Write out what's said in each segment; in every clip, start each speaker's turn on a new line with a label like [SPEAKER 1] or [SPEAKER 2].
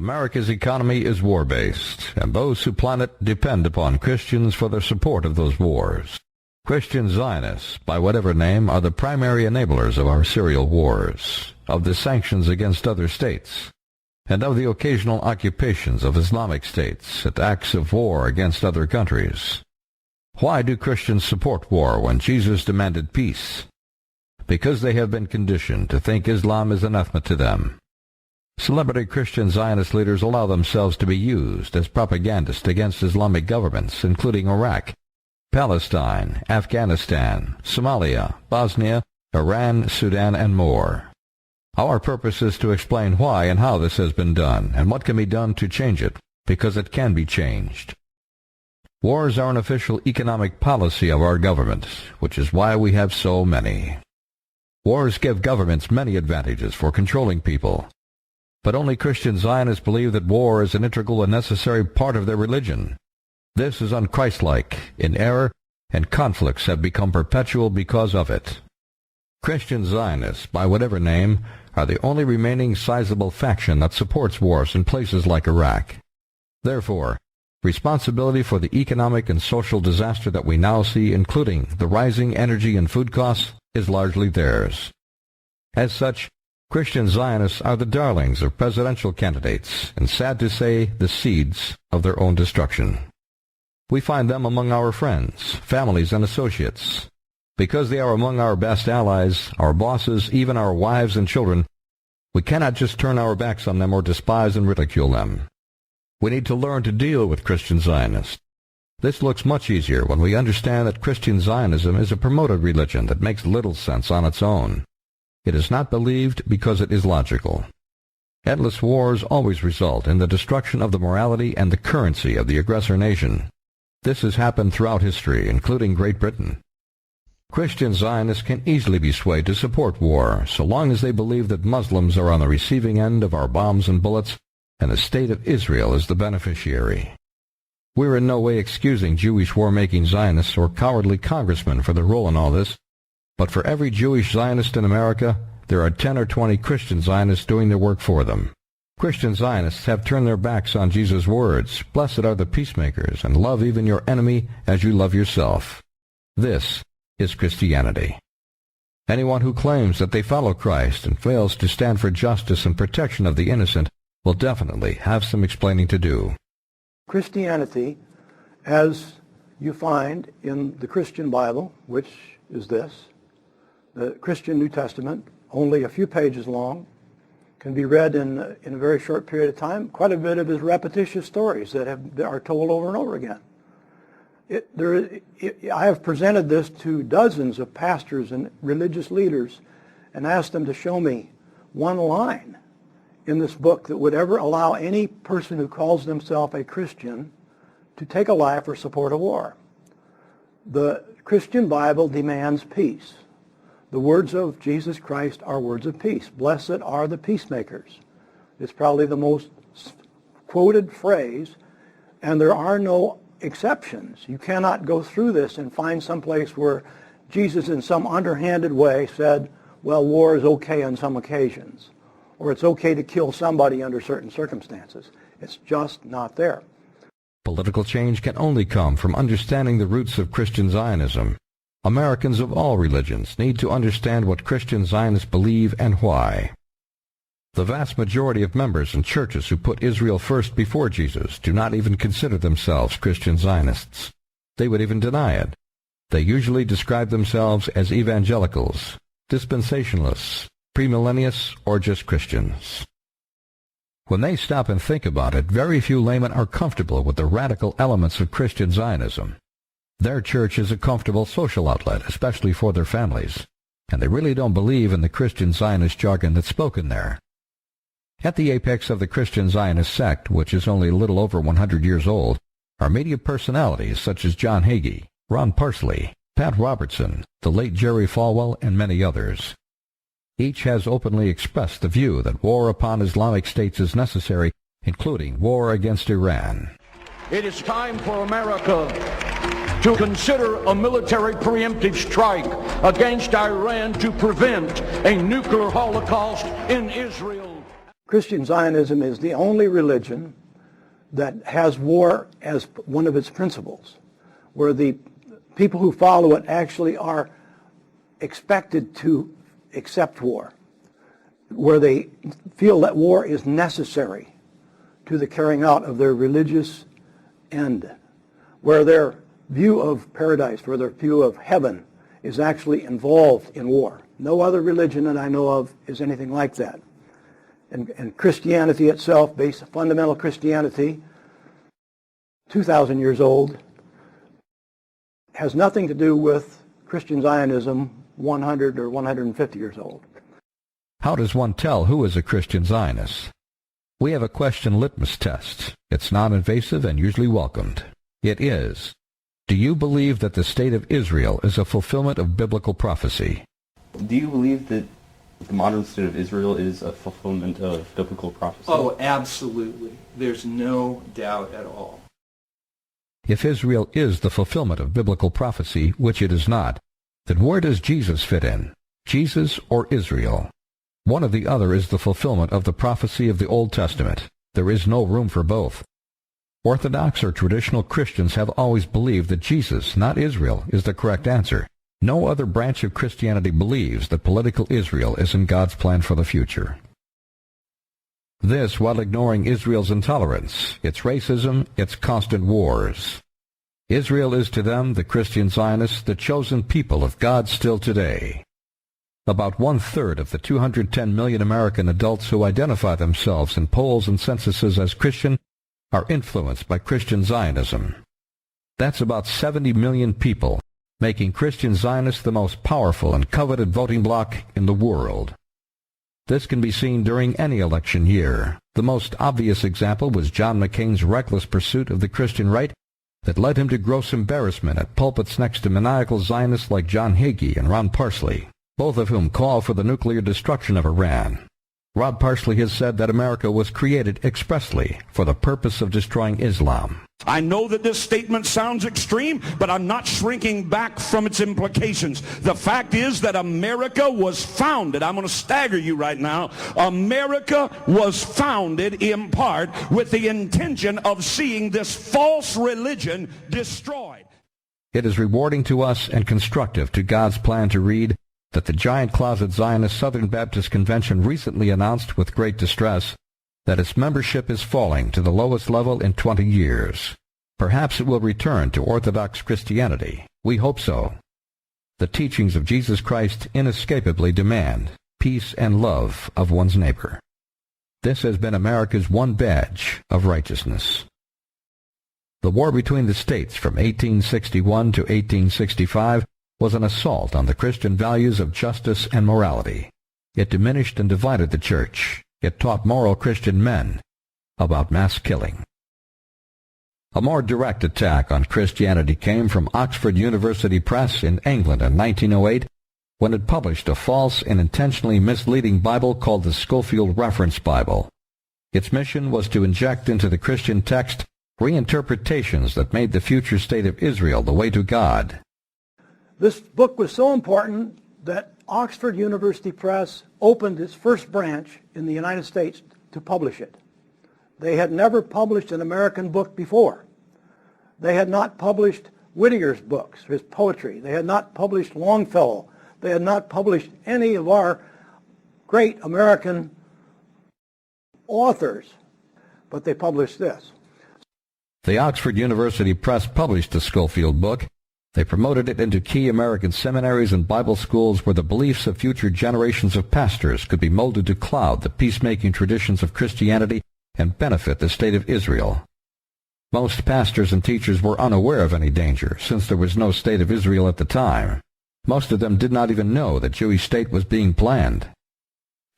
[SPEAKER 1] America's economy is war-based, and those who plan it depend upon Christians for their support of those wars. Christian Zionists, by whatever name, are the primary enablers of our serial wars, of the sanctions against other states, and of the occasional occupations of Islamic states and acts of war against other countries. Why do Christians support war when Jesus demanded peace? Because they have been conditioned to think Islam is anathema to them. Celebrity Christian Zionist leaders allow themselves to be used as propagandists against Islamic governments, including Iraq, Palestine, Afghanistan, Somalia, Bosnia, Iran, Sudan, and more. Our purpose is to explain why and how this has been done, and what can be done to change it, because it can be changed. Wars are an official economic policy of our government, which is why we have so many. Wars give governments many advantages for controlling people, but only Christian Zionists believe that war is an integral and necessary part of their religion. This is unchristlike, in error, and conflicts have become perpetual because of it. Christian Zionists, by whatever name, are the only remaining sizable faction that supports wars in places like Iraq. Therefore, responsibility for the economic and social disaster that we now see, including the rising energy and food costs, is largely theirs. As such, Christian Zionists are the darlings of presidential candidates, and sad to say, the seeds of their own destruction. We find them among our friends, families, and associates. Because they are among our best allies, our bosses, even our wives and children, we cannot just turn our backs on them or despise and ridicule them. We need to learn to deal with Christian Zionists. This looks much easier when we understand that Christian Zionism is a promoted religion that makes little sense on its own. It is not believed because it is logical. Endless wars always result in the destruction of the morality and the currency of the aggressor nation. This has happened throughout history, including Great Britain. Christian Zionists can easily be swayed to support war, so long as they believe that Muslims are on the receiving end of our bombs and bullets, and the state of Israel is the beneficiary. We're in no way excusing Jewish war-making Zionists or cowardly congressmen for their role in all this, but for every Jewish Zionist in America, there are 10 or 20 Christian Zionists doing their work for them. Christian Zionists have turned their backs on Jesus' words, "Blessed are the peacemakers, and love even your enemy as you love yourself." This is Christianity. Anyone who claims that they follow Christ and fails to stand for justice and protection of the innocent will definitely have some explaining to do.
[SPEAKER 2] Christianity, as you find in the Christian Bible, which is this, the Christian New Testament, only a few pages long, can be read in a very short period of time. Quite a bit of it is repetitious stories that are told over and over again. I have presented this to dozens of pastors and religious leaders and asked them to show me one line in this book that would ever allow any person who calls themselves a Christian to take a life or support a war. The Christian Bible demands peace. The words of Jesus Christ are words of peace. Blessed are the peacemakers. It's probably the most quoted phrase, and there are no exceptions. You cannot go through this and find some place where Jesus in some underhanded way said, well, war is okay on some occasions, or it's okay to kill somebody under certain circumstances. It's just not there.
[SPEAKER 1] Political change can only come from understanding the roots of Christian Zionism. Americans of all religions need to understand what Christian Zionists believe and why. The vast majority of members in churches who put Israel first before Jesus do not even consider themselves Christian Zionists. They would even deny it. They usually describe themselves as evangelicals, dispensationalists, premillennialists, or just Christians. When they stop and think about it, very few laymen are comfortable with the radical elements of Christian Zionism. Their church is a comfortable social outlet, especially for their families, and they really don't believe in the Christian Zionist jargon that's spoken there. At the apex of the Christian Zionist sect, which is only a little over 100 years old, are media personalities such as John Hagee, Ron Parsley, Pat Robertson, the late Jerry Falwell, and many others. Each has openly expressed the view that war upon Islamic states is necessary, including war against Iran.
[SPEAKER 3] It is time for America to consider a military preemptive strike against Iran to prevent a nuclear holocaust in Israel.
[SPEAKER 2] Christian Zionism is the only religion that has war as one of its principles, where the people who follow it actually are expected to accept war, where they feel that war is necessary to the carrying out of their religious end, where their view of paradise, where their view of heaven is actually involved in war. No other religion that I know of is anything like that. And Christianity itself, based on fundamental Christianity, 2,000 years old, has nothing to do with Christian Zionism 100 or 150 years old.
[SPEAKER 1] How does one tell who is a Christian Zionist? We have a question litmus test. It's non-invasive and usually welcomed. It is, do you believe that the state of Israel is a fulfillment of biblical prophecy?
[SPEAKER 4] Do you believe that the modern state of Israel is a fulfillment of biblical prophecy?
[SPEAKER 5] Oh, absolutely. There's no doubt at all.
[SPEAKER 1] If Israel is the fulfillment of biblical prophecy, which it is not, then where does Jesus fit in? Jesus or Israel? One or the other is the fulfillment of the prophecy of the Old Testament. There is no room for both. Orthodox or traditional Christians have always believed that Jesus, not Israel, is the correct answer. No other branch of Christianity believes that political Israel is in God's plan for the future. This while ignoring Israel's intolerance, its racism, its constant wars. Israel is to them, the Christian Zionists, the chosen people of God still today. About 1/3 of the 210 million American adults who identify themselves in polls and censuses as Christian are influenced by Christian Zionism. That's about 70 million people, making Christian Zionists the most powerful and coveted voting bloc in the world. This can be seen during any election year. The most obvious example was John McCain's reckless pursuit of the Christian right that led him to gross embarrassment at pulpits next to maniacal Zionists like John Hagee and Ron Parsley, both of whom call for the nuclear destruction of Iran. Rod Parsley has said that America was created expressly for the purpose of destroying Islam.
[SPEAKER 3] I know that this statement sounds extreme, but I'm not shrinking back from its implications. The fact is that America was founded. I'm going to stagger you right now. America was founded in part with the intention of seeing this false religion destroyed.
[SPEAKER 1] It is rewarding to us and constructive to God's plan to read that the giant closet Zionist Southern Baptist Convention recently announced with great distress that its membership is falling to the lowest level in 20 years. Perhaps it will return to Orthodox Christianity. We hope so. The teachings of Jesus Christ inescapably demand peace and love of one's neighbor. This has been America's one badge of righteousness. The war between the states from 1861 to 1865 was an assault on the Christian values of justice and morality. It diminished and divided the church. It taught moral Christian men about mass killing. A more direct attack on Christianity came from Oxford University Press in England in 1908 when it published a false and intentionally misleading Bible called the Scofield Reference Bible. Its mission was to inject into the Christian text reinterpretations that made the future state of Israel the way to God.
[SPEAKER 2] This book was so important that Oxford University Press opened its first branch in the United States to publish it. They had never published an American book before. They had not published Whittier's books, his poetry. They had not published Longfellow. They had not published any of our great American authors, but they published this.
[SPEAKER 1] The Oxford University Press published the Scofield book. They promoted it into key American seminaries and Bible schools where the beliefs of future generations of pastors could be molded to cloud the peacemaking traditions of Christianity and benefit the state of Israel. Most pastors and teachers were unaware of any danger, since there was no state of Israel at the time. Most of them did not even know the Jewish state was being planned.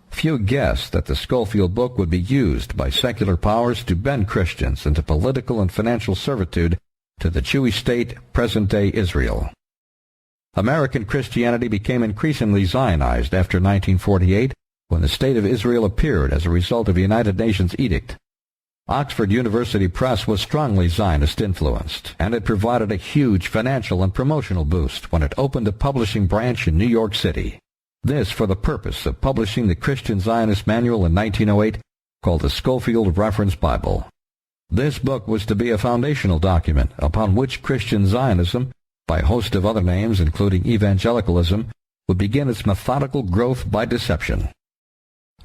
[SPEAKER 1] Few guessed that the Scofield book would be used by secular powers to bend Christians into political and financial servitude to the Jewish state, present-day Israel. American Christianity became increasingly Zionized after 1948, when the State of Israel appeared as a result of a United Nations edict. Oxford University Press was strongly Zionist-influenced, and it provided a huge financial and promotional boost when it opened a publishing branch in New York City. This for the purpose of publishing the Christian Zionist Manual in 1908 called the Scofield Reference Bible. This book was to be a foundational document upon which Christian Zionism, by a host of other names including evangelicalism, would begin its methodical growth by deception.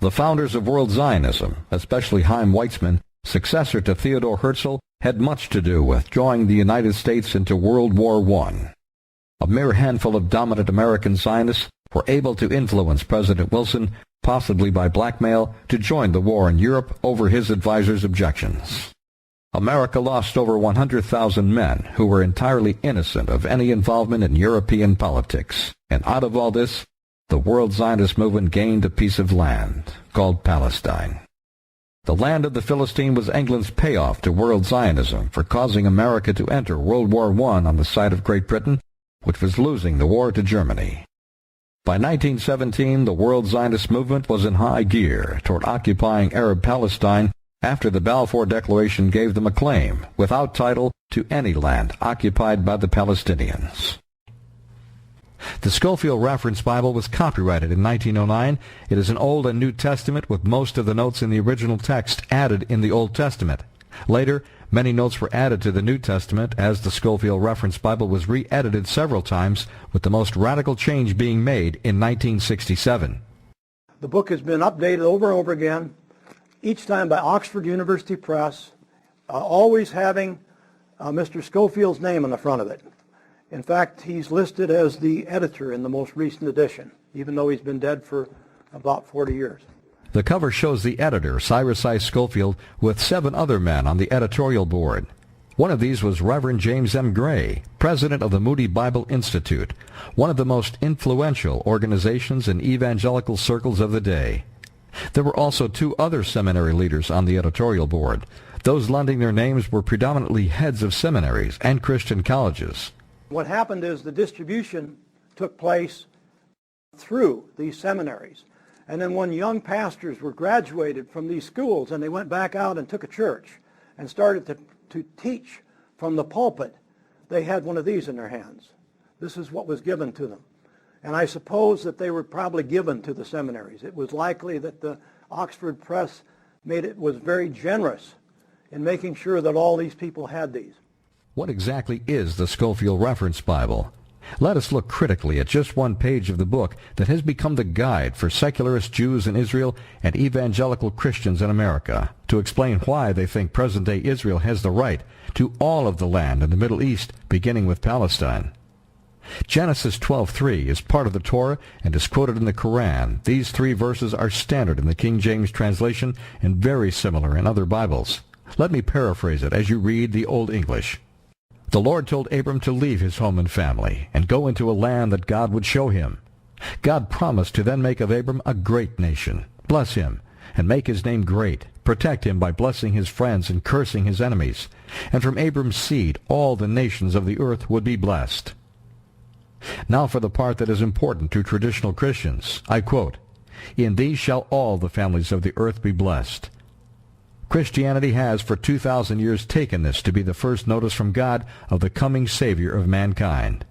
[SPEAKER 1] The founders of World Zionism, especially Chaim Weizmann, successor to Theodor Herzl, had much to do with drawing the United States into World War I. A mere handful of dominant American Zionists were able to influence President Wilson, possibly by blackmail, to join the war in Europe over his advisors' objections. America lost over 100,000 men who were entirely innocent of any involvement in European politics, and out of all this, the World Zionist movement gained a piece of land called Palestine. The land of the Philistine was England's payoff to World Zionism for causing America to enter World War I on the side of Great Britain, which was losing the war to Germany. By 1917, the World Zionist movement was in high gear toward occupying Arab Palestine after the Balfour Declaration gave them a claim, without title, to any land occupied by the Palestinians. The Scofield Reference Bible was copyrighted in 1909. It is an Old and New Testament with most of the notes in the original text added in the Old Testament. Later, many notes were added to the New Testament as the Scofield Reference Bible was re-edited several times, with the most radical change being made in 1967.
[SPEAKER 2] The book has been updated over and over again, each time by Oxford University Press, always having Mr. Scofield's name on the front of it. In fact, he's listed as the editor in the most recent edition, even though he's been dead for about 40 years.
[SPEAKER 1] The cover shows the editor, Cyrus I. Scofield, with 7 other men on the editorial board. One of these was Reverend James M. Gray, president of the Moody Bible Institute, one of the most influential organizations in evangelical circles of the day. There were also 2 other seminary leaders on the editorial board. Those lending their names were predominantly heads of seminaries and Christian colleges.
[SPEAKER 2] What happened is the distribution took place through these seminaries. And then when young pastors were graduated from these schools and they went back out and took a church and started to teach from the pulpit, they had one of these in their hands. This is what was given to them. And I suppose that they were probably given to the seminaries. It was likely that the Oxford Press was very generous in making sure that all these people had these.
[SPEAKER 1] What exactly is the Scofield Reference Bible? Let us look critically at just one page of the book that has become the guide for secularist Jews in Israel and evangelical Christians in America to explain why they think present-day Israel has the right to all of the land in the Middle East, beginning with Palestine. Genesis 12:3 is part of the Torah and is quoted in the Quran. These 3 verses are standard in the King James translation and very similar in other Bibles. Let me paraphrase it as you read the Old English. The Lord told Abram to leave his home and family and go into a land that God would show him. God promised to then make of Abram a great nation, bless him, and make his name great, protect him by blessing his friends and cursing his enemies. And from Abram's seed all the nations of the earth would be blessed. Now for the part that is important to traditional Christians. I quote, "In these shall all the families of the earth be blessed." Christianity has for 2,000 years taken this to be the first notice from God of the coming Savior of mankind.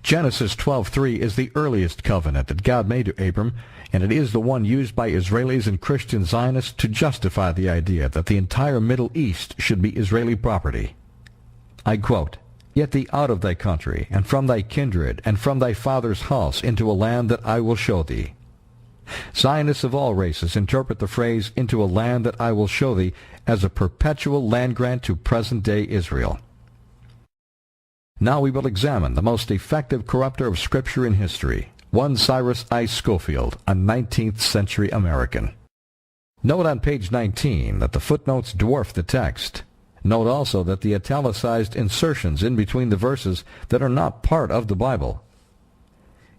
[SPEAKER 1] Genesis 12:3 is the earliest covenant that God made to Abram, and it is the one used by Israelis and Christian Zionists to justify the idea that the entire Middle East should be Israeli property. I quote, "Get thee out of thy country, and from thy kindred, and from thy father's house, into a land that I will show thee." Zionists of all races interpret the phrase, "into a land that I will show thee," as a perpetual land grant to present-day Israel. Now we will examine the most effective corrupter of Scripture in history, one Cyrus I. Scofield, a 19th century American. Note on page 19 that the footnotes dwarf the text. Note also that the italicized insertions in between the verses that are not part of the Bible.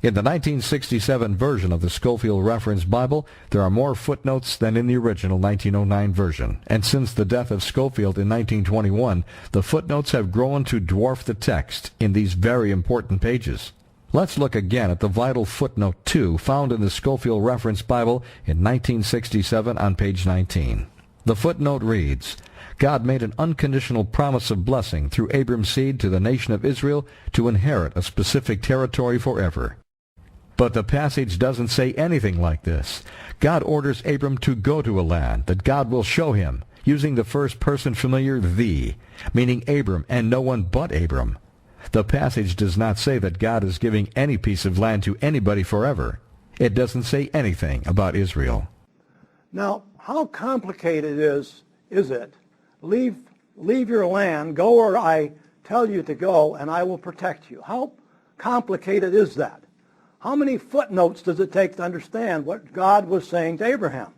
[SPEAKER 1] In the 1967 version of the Scofield Reference Bible, there are more footnotes than in the original 1909 version, and since the death of Scofield in 1921, the footnotes have grown to dwarf the text in these very important pages. Let's look again at the vital footnote 2 found in the Scofield Reference Bible in 1967 on page 19. The footnote reads, "God made an unconditional promise of blessing through Abram's seed to the nation of Israel to inherit a specific territory forever." But the passage doesn't say anything like this. God orders Abram to go to a land that God will show him, using the first person familiar thee, meaning Abram and no one but Abram. The passage does not say that God is giving any piece of land to anybody forever. It doesn't say anything about Israel.
[SPEAKER 2] Now, how complicated is it? Leave your land, go where I tell you to go, and I will protect you. How complicated is that? How many footnotes does it take to understand what God was saying to Abraham?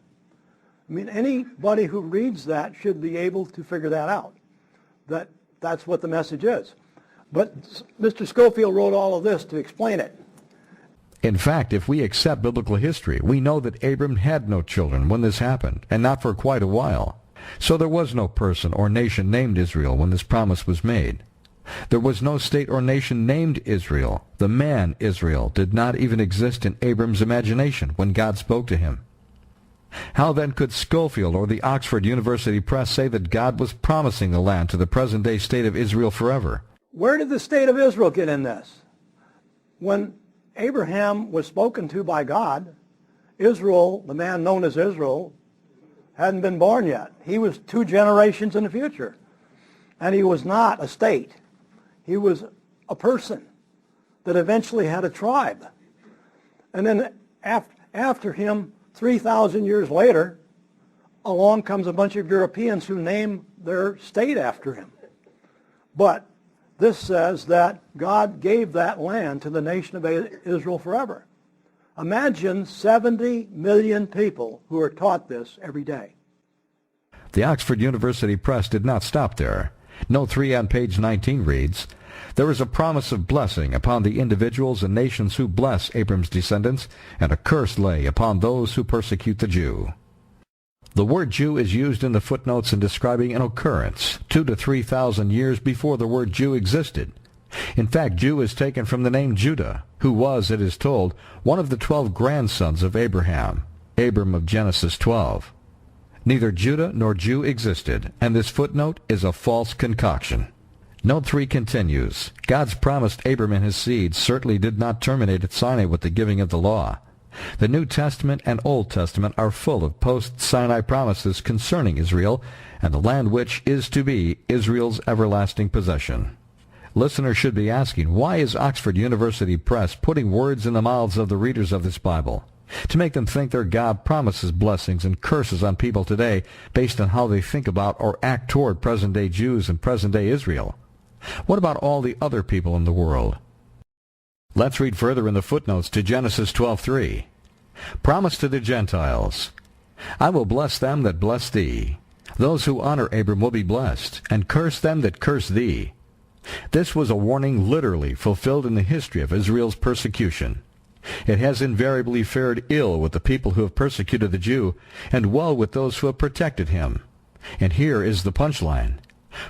[SPEAKER 2] I mean, anybody who reads that should be able to figure that out. That's what the message is. But Mr. Scofield wrote all of this to explain it.
[SPEAKER 1] In fact, if we accept biblical history, we know that Abram had no children when this happened, and not for quite a while. So there was no person or nation named Israel when this promise was made. There was no state or nation named Israel. The man Israel did not even exist in Abram's imagination when God spoke to him. How then could Scofield or the Oxford University Press say that God was promising the land to the present-day state of Israel forever?
[SPEAKER 2] Where did the state of Israel get in this? When Abraham was spoken to by God, Israel, the man known as Israel, hadn't been born yet. He was 2 generations in the future. And he was not a state. He was a person that eventually had a tribe. And then after him, 3,000 years later, along comes a bunch of Europeans who name their state after him. But this says that God gave that land to the nation of Israel forever. Imagine 70 million people who are taught this every day.
[SPEAKER 1] The Oxford University Press did not stop there. Note 3 on page 19 reads, "There is a promise of blessing upon the individuals and nations who bless Abram's descendants, and a curse lay upon those who persecute the Jew." The word Jew is used in the footnotes in describing an occurrence 2,000 to 3,000 years before the word Jew existed. In fact, Jew is taken from the name Judah, who was, it is told, one of the 12 grandsons of Abraham, Abram of Genesis 12. Neither Judah nor Jew existed, and this footnote is a false concoction. Note 3 continues, God's promised Abram and his seed certainly did not terminate at Sinai with the giving of the law. The New Testament and Old Testament are full of post-Sinai promises concerning Israel and the land which is to be Israel's everlasting possession. Listeners should be asking, why is Oxford University Press putting words in the mouths of the readers of this Bible to make them think their God promises blessings and curses on people today based on how they think about or act toward present-day Jews and present-day Israel? What about all the other people in the world? Let's read further in the footnotes to Genesis 12:3. Promise to the Gentiles, I will bless them that bless thee. Those who honor Abram will be blessed, and curse them that curse thee. This was a warning literally fulfilled in the history of Israel's persecution. It has invariably fared ill with the people who have persecuted the Jew, and well with those who have protected him. And here is the punchline.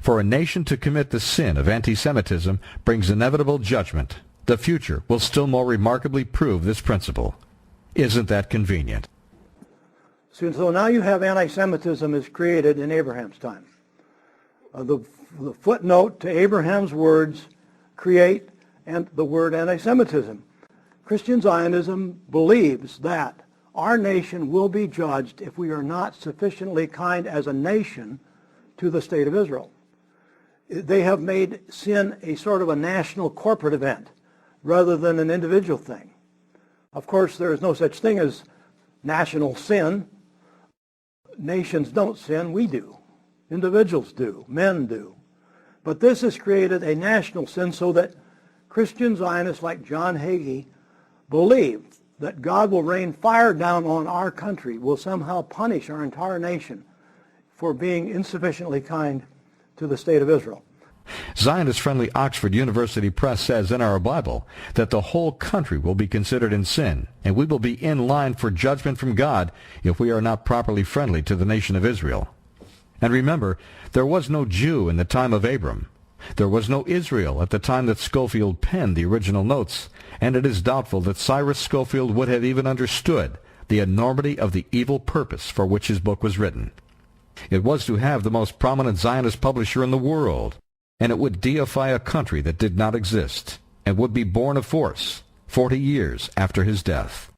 [SPEAKER 1] For a nation to commit the sin of anti-Semitism brings inevitable judgment. The future will still more remarkably prove this principle. Isn't that convenient?
[SPEAKER 2] So now you have anti-Semitism is created in Abraham's time. The footnote to Abraham's words create and the word anti-Semitism. Christian Zionism believes that our nation will be judged if we are not sufficiently kind as a nation to the state of Israel. They have made sin a sort of a national corporate event rather than an individual thing. Of course, there is no such thing as national sin. Nations don't sin, we do. Individuals do, men do. But this has created a national sin so that Christian Zionists like John Hagee believe that God will rain fire down on our country, will somehow punish our entire nation for being insufficiently kind to the state of Israel.
[SPEAKER 1] Zionist-friendly Oxford University Press says in our Bible that the whole country will be considered in sin, and we will be in line for judgment from God if we are not properly friendly to the nation of Israel. And remember, there was no Jew in the time of Abram. There was no Israel at the time that Scofield penned the original notes, and it is doubtful that Cyrus Scofield would have even understood the enormity of the evil purpose for which his book was written. It was to have the most prominent Zionist publisher in the world, and it would deify a country that did not exist, and would be born of force, 40 years after his death.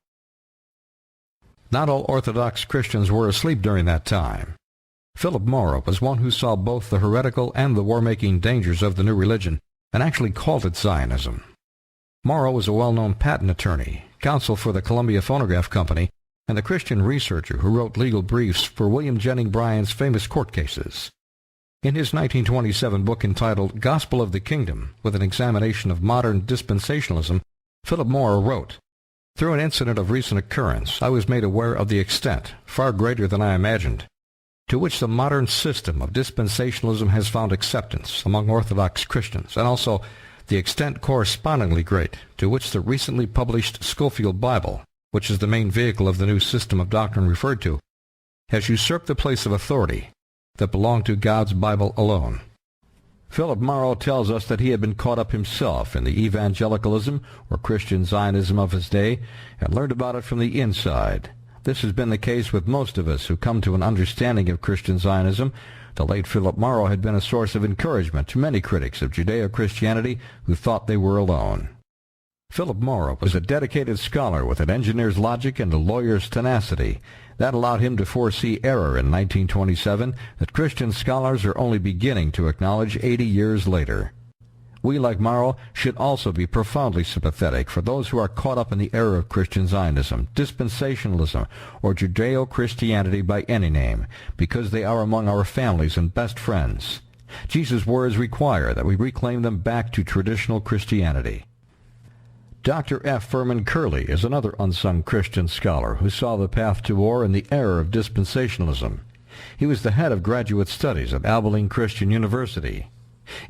[SPEAKER 1] Not all Orthodox Christians were asleep during that time. Philip Morrow was one who saw both the heretical and the war-making dangers of the new religion and actually called it Zionism. Morrow was a well-known patent attorney, counsel for the Columbia Phonograph Company, and a Christian researcher who wrote legal briefs for William Jennings Bryan's famous court cases. In his 1927 book entitled Gospel of the Kingdom, with an examination of modern dispensationalism, Philip Morrow wrote, "Through an incident of recent occurrence, I was made aware of the extent, far greater than I imagined, to which the modern system of dispensationalism has found acceptance among Orthodox Christians, and also the extent correspondingly great to which the recently published Scofield Bible, which is the main vehicle of the new system of doctrine referred to, has usurped the place of authority that belonged to God's Bible alone." Philip Morrow tells us that he had been caught up himself in the evangelicalism or Christian Zionism of his day and learned about it from the inside. This has been the case with most of us who come to an understanding of Christian Zionism. The late Philip Morrow had been a source of encouragement to many critics of Judeo-Christianity who thought they were alone. Philip Morrow was a dedicated scholar with an engineer's logic and a lawyer's tenacity. That allowed him to foresee error in 1927 that Christian scholars are only beginning to acknowledge 80 years later. We, like Morrow, should also be profoundly sympathetic for those who are caught up in the error of Christian Zionism, dispensationalism, or Judeo-Christianity by any name, because they are among our families and best friends. Jesus' words require that we reclaim them back to traditional Christianity. Dr. F. Furman Curley is another unsung Christian scholar who saw the path to war and the error of dispensationalism. He was the head of graduate studies at Abilene Christian University.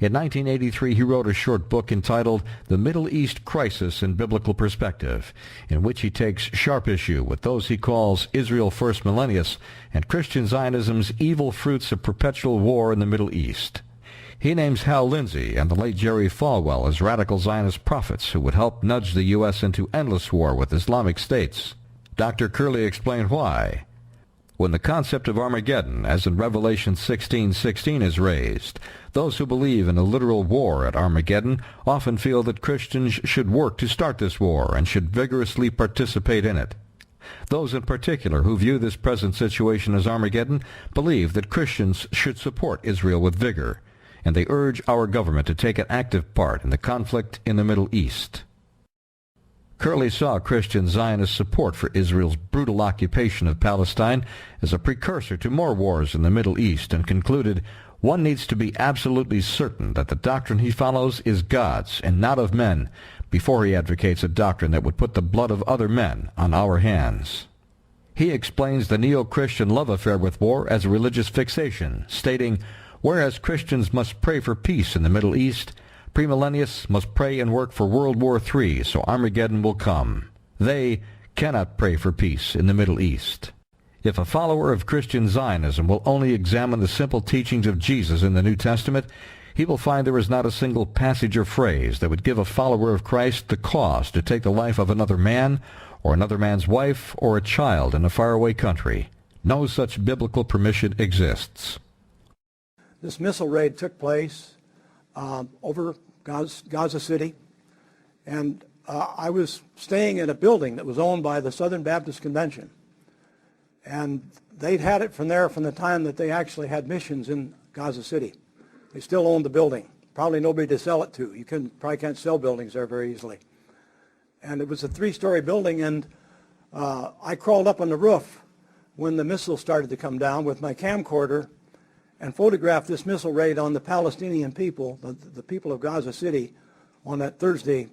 [SPEAKER 1] In 1983, he wrote a short book entitled The Middle East Crisis in Biblical Perspective, in which he takes sharp issue with those he calls Israel First Millennialists and Christian Zionism's evil fruits of perpetual war in the Middle East. He names Hal Lindsey and the late Jerry Falwell as radical Zionist prophets who would help nudge the U.S. into endless war with Islamic states. Dr. Curley explained why. When the concept of Armageddon, as in Revelation 16:16, is raised, those who believe in a literal war at Armageddon often feel that Christians should work to start this war and should vigorously participate in it. Those in particular who view this present situation as Armageddon believe that Christians should support Israel with vigor, and they urge our government to take an active part in the conflict in the Middle East. Curley saw Christian Zionist support for Israel's brutal occupation of Palestine as a precursor to more wars in the Middle East and concluded, one needs to be absolutely certain that the doctrine he follows is God's and not of men before he advocates a doctrine that would put the blood of other men on our hands. He explains the neo-Christian love affair with war as a religious fixation, stating, whereas Christians must pray for peace in the Middle East, premillennialists must pray and work for World War III so Armageddon will come. They cannot pray for peace in the Middle East. If a follower of Christian Zionism will only examine the simple teachings of Jesus in the New Testament, he will find there is not a single passage or phrase that would give a follower of Christ the cause to take the life of another man or another man's wife or a child in a faraway country. No such biblical permission exists.
[SPEAKER 2] This missile raid took place over Gaza City, and I was staying in a building that was owned by the Southern Baptist Convention, and they'd had it from there from the time that they actually had missions in Gaza City. They still owned the building. Probably nobody to sell it to. You probably can't sell buildings there very easily. And it was a 3-story building, and I crawled up on the roof when the missiles started to come down with my camcorder and photographed this missile raid on the Palestinian people, the people of Gaza City, on that Thursday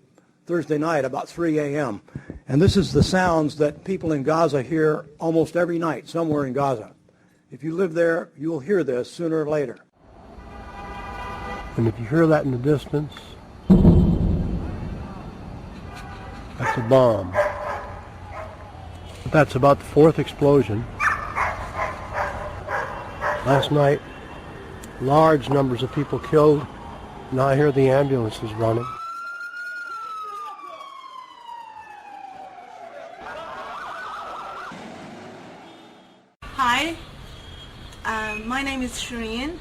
[SPEAKER 2] night about 3 a.m. And this is the sounds that people in Gaza hear almost every night somewhere in Gaza. If you live there, you'll hear this sooner or later. And if you hear that in the distance, that's a bomb. But that's about the 4th explosion. Last night, large numbers of people killed. Now I hear the ambulances running.
[SPEAKER 6] Hi, my name is Shireen.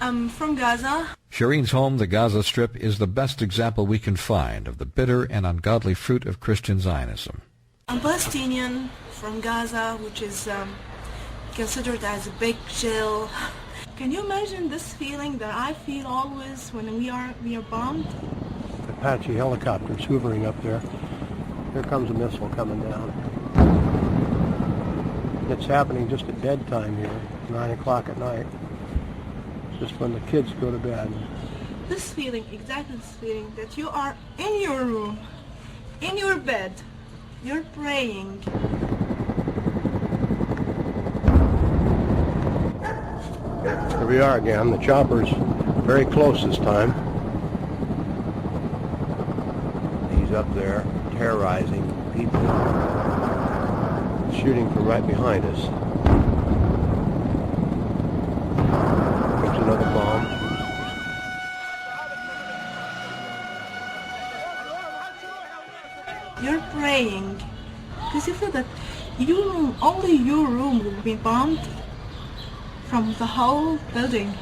[SPEAKER 6] I'm from Gaza.
[SPEAKER 1] Shireen's home, the Gaza Strip, is the best example we can find of the bitter and ungodly fruit of Christian Zionism.
[SPEAKER 6] I'm Palestinian from Gaza, which is considered as a big jail. Can you imagine this feeling that I feel always when we are bombed?
[SPEAKER 7] Apache helicopters hoovering up there. Here comes a missile coming down. It's happening just at bedtime here, 9 o'clock at night. Just when the kids go to bed.
[SPEAKER 6] This feeling, exactly this feeling, that you are in your room, in your bed, you're praying.
[SPEAKER 7] Here we are again. The chopper's very close this time. He's up there terrorizing people, shooting from right behind us. Comes another bomb.
[SPEAKER 6] You're praying because you feel that your room, only your room will be bombed from the whole building.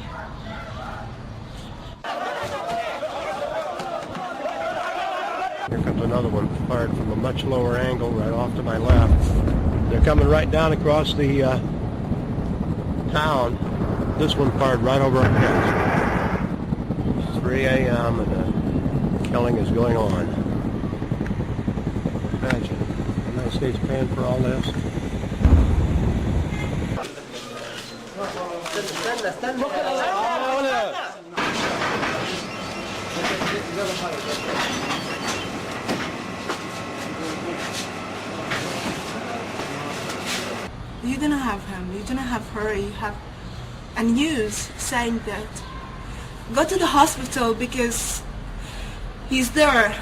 [SPEAKER 7] Here comes another one fired from a much lower angle right off to my left. They're coming right down across the town. This one fired right over our heads. It's 3 a.m. and the killing is going on. Imagine, the United States paying for all this.
[SPEAKER 6] You didn't have him, you didn't have her, you have a news saying that go to the hospital because he's there,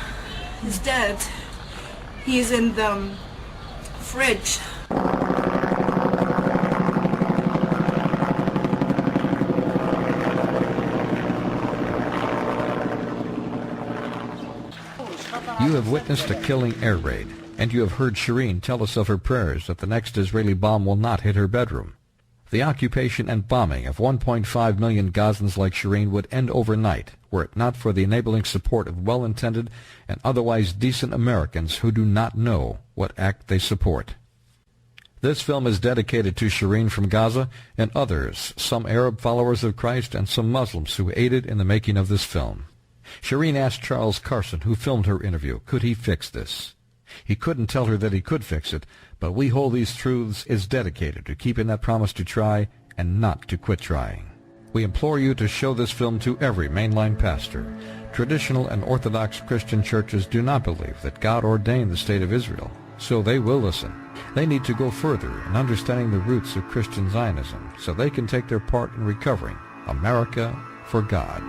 [SPEAKER 6] he's dead, he's in the fridge.
[SPEAKER 1] You have witnessed a killing air raid, and you have heard Shireen tell us of her prayers that the next Israeli bomb will not hit her bedroom. The occupation and bombing of 1.5 million Gazans like Shireen would end overnight were it not for the enabling support of well-intended and otherwise decent Americans who do not know what act they support. This film is dedicated to Shireen from Gaza and others, some Arab followers of Christ and some Muslims who aided in the making of this film. Shireen asked Charles Carson, who filmed her interview, could he fix this? He couldn't tell her that he could fix it, but We Hold These Truths is dedicated to keeping that promise to try and not to quit trying. We implore you to show this film to every mainline pastor. Traditional and Orthodox Christian churches do not believe that God ordained the state of Israel, so they will listen. They need to go further in understanding the roots of Christian Zionism so they can take their part in recovering America for God.